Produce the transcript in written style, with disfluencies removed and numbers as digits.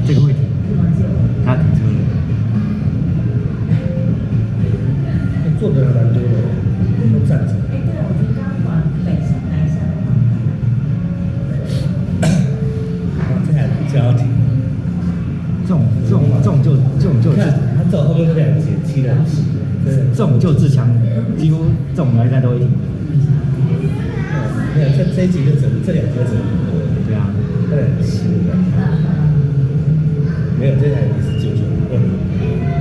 这个会停，它停车了。坐的人蛮多的，都站着。哎，对了，我觉得刚刚往北上来一下的话，哇，这还就要停。这种就看他走后面这两节七人骑，这种就自强，几乎这种来站都会停。没有这一集就整这两节整对啊，这两节骑的，没有这台是9920。